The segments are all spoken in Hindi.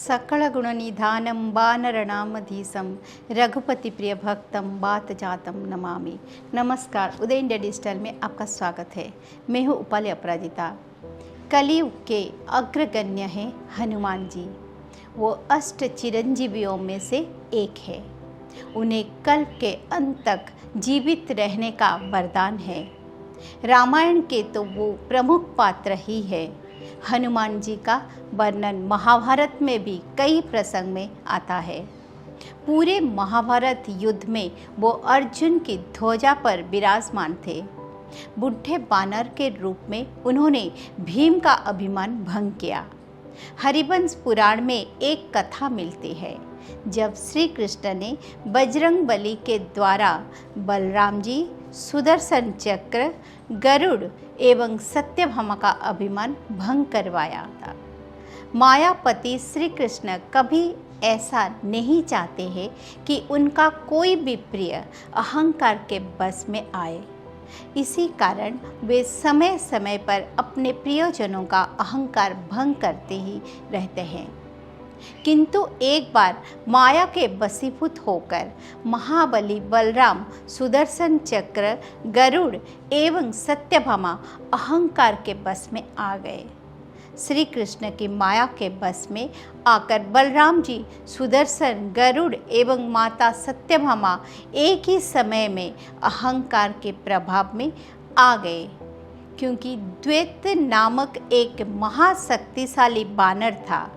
सकलगुणनिधानं वानरनामधीशं रघुपति प्रिय भक्तम बात जातम नमामि। नमस्कार, उदय इंडिया डिजिटल में आपका स्वागत है। मैं हूँ उपाली अपराजिता। कलयुग के अग्रगण्य हैं हनुमान जी। वो अष्ट चिरंजीवियों में से एक है। उन्हें कल्प के अंत तक जीवित रहने का वरदान है। रामायण के तो वो प्रमुख पात्र ही है। हनुमान जी का वर्णन महाभारत में भी कई प्रसंग में आता है। पूरे महाभारत युद्ध में वो अर्जुन की ध्वजा पर विराजमान थे। बुढ़े बानर के रूप में उन्होंने भीम का अभिमान भंग किया। हरिवंश पुराण में एक कथा मिलती है, जब श्री कृष्ण ने बजरंग बली के द्वारा बलराम जी, सुदर्शन चक्र, गरुड़ एवं सत्यभामा का अभिमान भंग करवाया था। मायापति श्री कृष्ण कभी ऐसा नहीं चाहते हैं कि उनका कोई भी प्रिय अहंकार के बस में आए। इसी कारण वे समय समय पर अपने प्रियजनों का अहंकार भंग करते ही रहते हैं। किंतु एक बार माया के वशीभूत होकर महाबली बलराम, सुदर्शन चक्र, गरुड़ एवं सत्यभामा अहंकार के बस में आ गए। श्री कृष्ण की माया के बस में आकर बलराम जी, सुदर्शन, गरुड़ एवं माता सत्यभामा एक ही समय में अहंकार के प्रभाव में आ गए, क्योंकि द्वैत नामक एक महाशक्तिशाली बानर था,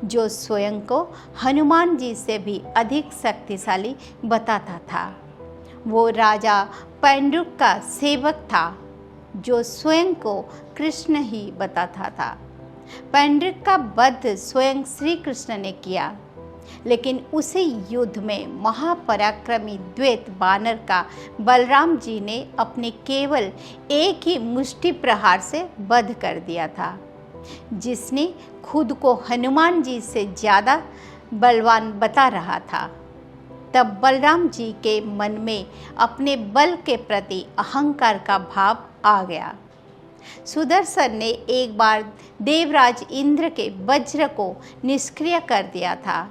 जो स्वयं को हनुमान जी से भी अधिक शक्तिशाली बताता था। वो राजा पैंडुक का सेवक था, जो स्वयं को कृष्ण ही बताता था। पैंडुक का वध स्वयं श्री कृष्ण ने किया, लेकिन उसी युद्ध में महापराक्रमी द्वैत बानर का बलराम जी ने अपने केवल एक ही मुष्टि प्रहार से वध कर दिया था, जिसने खुद को हनुमान जी से ज़्यादा बलवान बता रहा था। तब बलराम जी के मन में अपने बल के प्रति अहंकार का भाव आ गया। सुदर्शन ने एक बार देवराज इंद्र के वज्र को निष्क्रिय कर दिया था,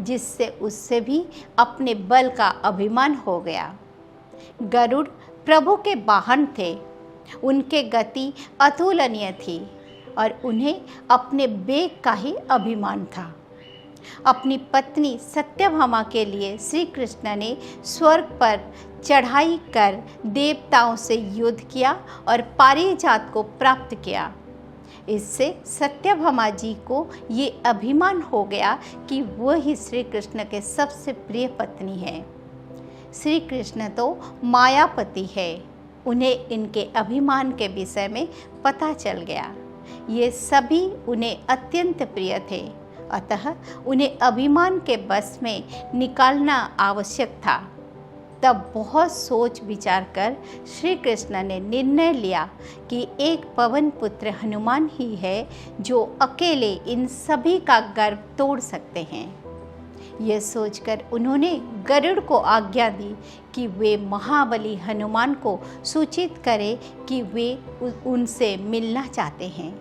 जिससे उससे भी अपने बल का अभिमान हो गया। गरुड़ प्रभु के वाहन थे। उनके गति अतुलनीय थी और उन्हें अपने वेग का ही अभिमान था। अपनी पत्नी सत्यभामा के लिए श्री कृष्ण ने स्वर्ग पर चढ़ाई कर देवताओं से युद्ध किया और पारिजात को प्राप्त किया। इससे सत्यभामा जी को ये अभिमान हो गया कि वह ही श्री कृष्ण के सबसे प्रिय पत्नी है। श्री कृष्ण तो मायापति है। उन्हें इनके अभिमान के विषय में पता चल गया। ये सभी उन्हें अत्यंत प्रिय थे, अतः उन्हें अभिमान के बस में निकालना आवश्यक था। तब बहुत सोच विचार कर श्री कृष्ण ने निर्णय लिया कि एक पवन पुत्र हनुमान ही है जो अकेले इन सभी का गर्व तोड़ सकते हैं। यह सोचकर उन्होंने गरुड़ को आज्ञा दी कि वे महाबली हनुमान को सूचित करें कि वे उनसे मिलना चाहते हैं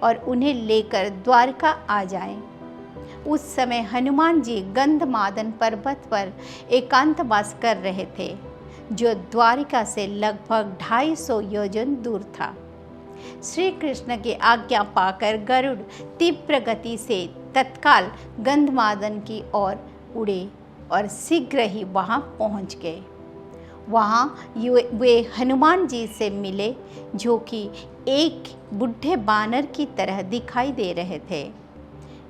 और उन्हें लेकर द्वारका आ जाएं। उस समय हनुमान जी गंधमादन पर्वत पर एकांतवास कर रहे थे, जो द्वारिका से लगभग 250 योजन दूर था। श्री कृष्ण की आज्ञा पाकर गरुड़ तीव्र गति से तत्काल गंधमादन की ओर उड़े और शीघ्र ही वहां पहुंच गए। वहां वे हनुमान जी से मिले, जो कि एक बुढ़े बानर की तरह दिखाई दे रहे थे।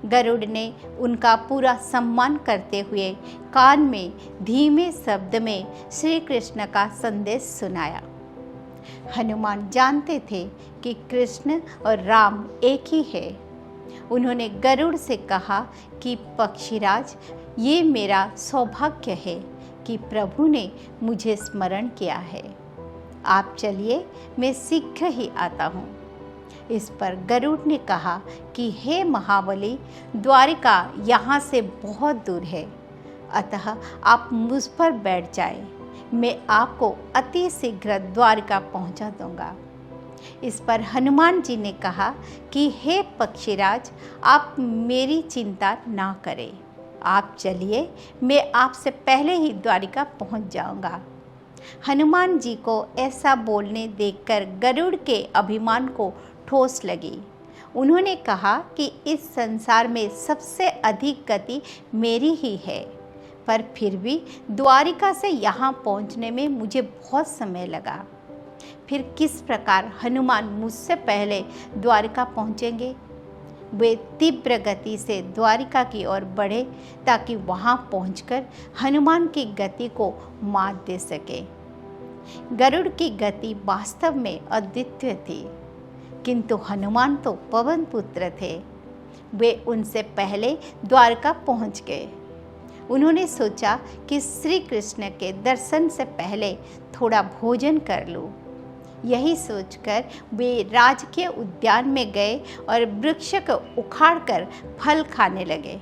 गरुड़ ने उनका पूरा सम्मान करते हुए कान में धीमे शब्द में श्री कृष्ण का संदेश सुनाया। हनुमान जानते थे कि कृष्ण और राम एक ही है। उन्होंने गरुड़ से कहा कि पक्षीराज, ये मेरा सौभाग्य है कि प्रभु ने मुझे स्मरण किया है। आप चलिए, मैं शीघ्र ही आता हूँ। इस पर गरुड़ ने कहा कि हे महाबली, द्वारिका यहाँ से बहुत दूर है, अतः आप मुझ पर बैठ जाएं। मैं आपको अति शीघ्र द्वारिका पहुँचा दूँगा। इस पर हनुमान जी ने कहा कि हे पक्षीराज, आप मेरी चिंता ना करें, आप चलिए, मैं आपसे पहले ही द्वारिका पहुंच जाऊंगा। हनुमान जी को ऐसा बोलने देखकर गरुड़ के अभिमान को ठोस लगी। उन्होंने कहा कि इस संसार में सबसे अधिक गति मेरी ही है, पर फिर भी द्वारिका से यहाँ पहुँचने में मुझे बहुत समय लगा। फिर किस प्रकार हनुमान मुझसे पहले द्वारिका पहुँचेंगे? वे तीव्र गति से द्वारिका की ओर बढ़े ताकि वहां पहुंचकर हनुमान की गति को मात दे सके। गरुड़ की गति वास्तव में अद्वितीय थी, किंतु हनुमान तो पवन पुत्र थे। वे उनसे पहले द्वारका पहुंच गए। उन्होंने सोचा कि श्री कृष्ण के दर्शन से पहले थोड़ा भोजन कर लूं। यही सोचकर वे राजकीय उद्यान में गए और वृक्ष को उखाड़कर फल खाने लगे।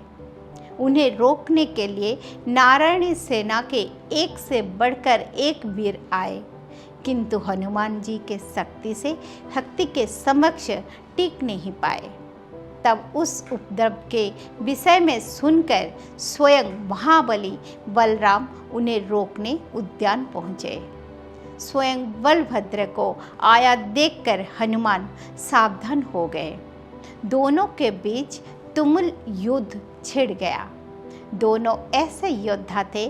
उन्हें रोकने के लिए नारायणी सेना के एक से बढ़कर एक वीर आए, किंतु हनुमान जी के शक्ति के समक्ष टिक नहीं पाए। तब उस उपद्रव के विषय में सुनकर स्वयं महाबली बलराम उन्हें रोकने उद्यान पहुँचे। स्वयं बलभद्र को आया देखकर हनुमान सावधान हो गए। दोनों के बीच तुमुल युद्ध छिड़ गया। दोनों ऐसे योद्धा थे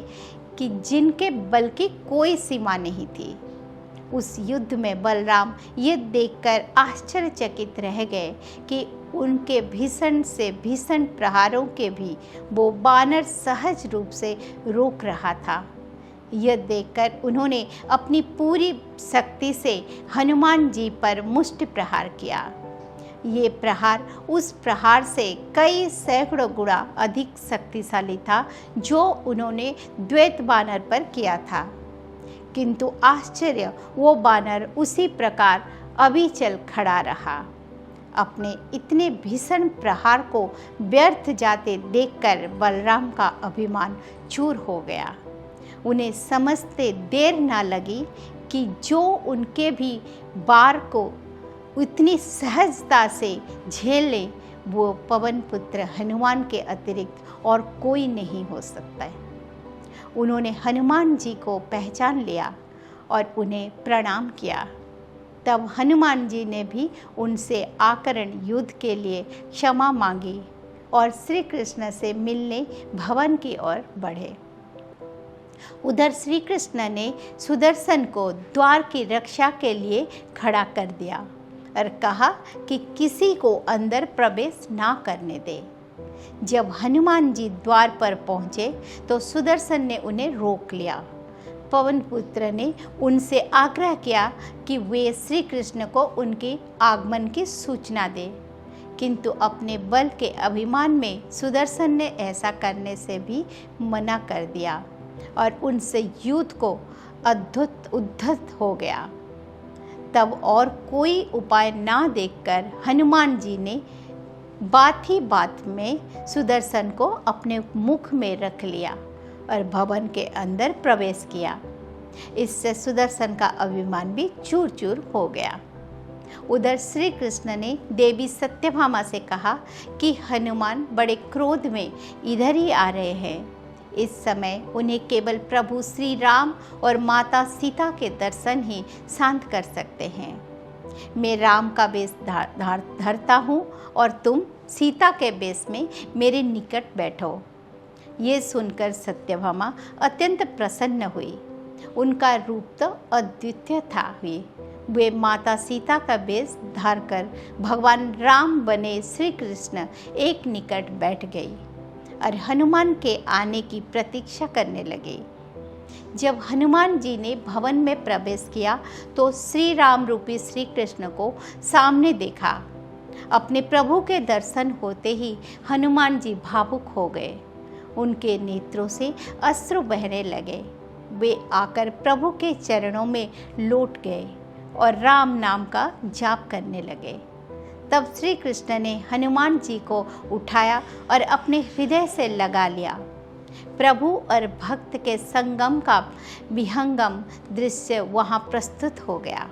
कि जिनके बल की कोई सीमा नहीं थी। उस युद्ध में बलराम ये देखकर आश्चर्यचकित रह गए कि उनके भीषण से भीषण प्रहारों के भी वो बानर सहज रूप से रोक रहा था। यह देखकर उन्होंने अपनी पूरी शक्ति से हनुमान जी पर मुष्टि प्रहार किया। ये प्रहार उस प्रहार से कई सैकड़ों गुना अधिक शक्तिशाली था जो उन्होंने द्वैत बानर पर किया था। किंतु आश्चर्य, वो बानर उसी प्रकार अविचल खड़ा रहा। अपने इतने भीषण प्रहार को व्यर्थ जाते देखकर बलराम का अभिमान चूर हो गया। उन्हें समझते देर न लगी कि जो उनके भी बार को इतनी सहजता से झेल ले, वो पवन पुत्र हनुमान के अतिरिक्त और कोई नहीं हो सकता है। उन्होंने हनुमान जी को पहचान लिया और उन्हें प्रणाम किया। तब हनुमान जी ने भी उनसे आकरण युद्ध के लिए क्षमा मांगी और श्री कृष्ण से मिलने भवन की ओर बढ़े। उधर श्री कृष्ण ने सुदर्शन को द्वार की रक्षा के लिए खड़ा कर दिया और कहा कि किसी को अंदर प्रवेश ना करने दे। जब हनुमान जी द्वार पर पहुँचे तो सुदर्शन ने उन्हें रोक लिया। पवन पुत्र ने उनसे आग्रह किया कि वे श्री कृष्ण को उनके आगमन की सूचना दें, किंतु अपने बल के अभिमान में सुदर्शन ने ऐसा करने से भी मना कर दिया और उनसे युद्ध को उद्धत हो गया। तब और कोई उपाय ना देखकर हनुमान जी ने बात ही बात में सुदर्शन को अपने मुख में रख लिया और भवन के अंदर प्रवेश किया। इससे सुदर्शन का अभिमान भी चूर चूर हो गया। उधर श्री कृष्ण ने देवी सत्यभामा से कहा कि हनुमान बड़े क्रोध में इधर ही आ रहे हैं। इस समय उन्हें केवल प्रभु श्री राम और माता सीता के दर्शन ही शांत कर सकते हैं। मैं राम का वेश धरता हूँ और तुम सीता के वेश में मेरे निकट बैठो। ये सुनकर सत्यभामा अत्यंत प्रसन्न हुई। उनका रूप तो अद्वितीय था ही। वे माता सीता का वेश धारकर भगवान राम बने श्री कृष्ण एक निकट बैठ गई और हनुमान के आने की प्रतीक्षा करने लगे। जब हनुमान जी ने भवन में प्रवेश किया तो श्री राम रूपी श्री कृष्ण को सामने देखा। अपने प्रभु के दर्शन होते ही हनुमान जी भावुक हो गए। उनके नेत्रों से अश्रु बहने लगे। वे आकर प्रभु के चरणों में लौट गए और राम नाम का जाप करने लगे। तब श्री कृष्ण ने हनुमान जी को उठाया और अपने हृदय से लगा लिया। प्रभु और भक्त के संगम का विहंगम दृश्य वहाँ प्रस्तुत हो गया।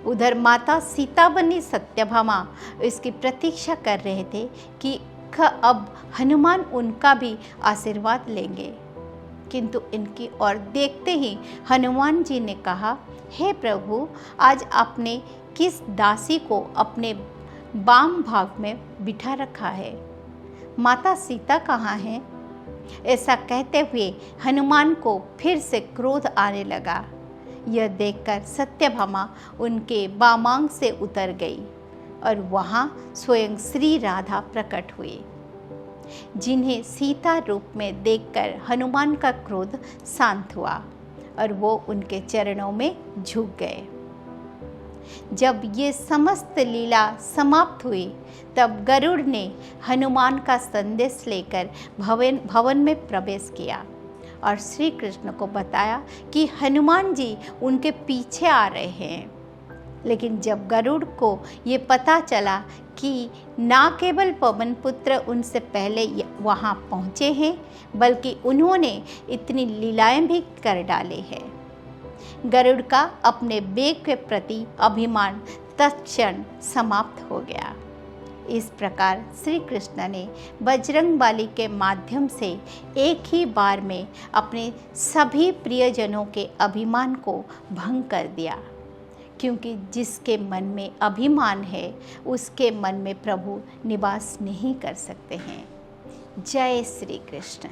उधर माता सीता बनी सत्यभामा इसकी प्रतीक्षा कर रहे थे कि अब हनुमान उनका भी आशीर्वाद लेंगे, किंतु इनकी ओर देखते ही हनुमान जी ने कहा, हे प्रभु, आज आपने किस दासी को अपने वाम भाग में बिठा रखा है? माता सीता कहाँ हैं? ऐसा कहते हुए हनुमान को फिर से क्रोध आने लगा। यह देखकर सत्यभामा उनके वामांग से उतर गई और वहाँ स्वयं श्री राधा प्रकट हुए, जिन्हें सीता रूप में देखकर हनुमान का क्रोध शांत हुआ और वो उनके चरणों में झुक गए। जब ये समस्त लीला समाप्त हुई तब गरुड़ ने हनुमान का संदेश लेकर भवन में प्रवेश किया और श्री कृष्ण को बताया कि हनुमान जी उनके पीछे आ रहे हैं। लेकिन जब गरुड़ को ये पता चला कि ना केवल पवन पुत्र उनसे पहले वहाँ पहुँचे हैं, बल्कि उन्होंने इतनी लीलाएं भी कर डाले हैं, गरुड़ का अपने वेग के प्रति अभिमान तत्क्षण समाप्त हो गया। इस प्रकार श्री कृष्ण ने बजरंगबली के माध्यम से एक ही बार में अपने सभी प्रियजनों के अभिमान को भंग कर दिया, क्योंकि जिसके मन में अभिमान है उसके मन में प्रभु निवास नहीं कर सकते हैं। जय श्री कृष्ण।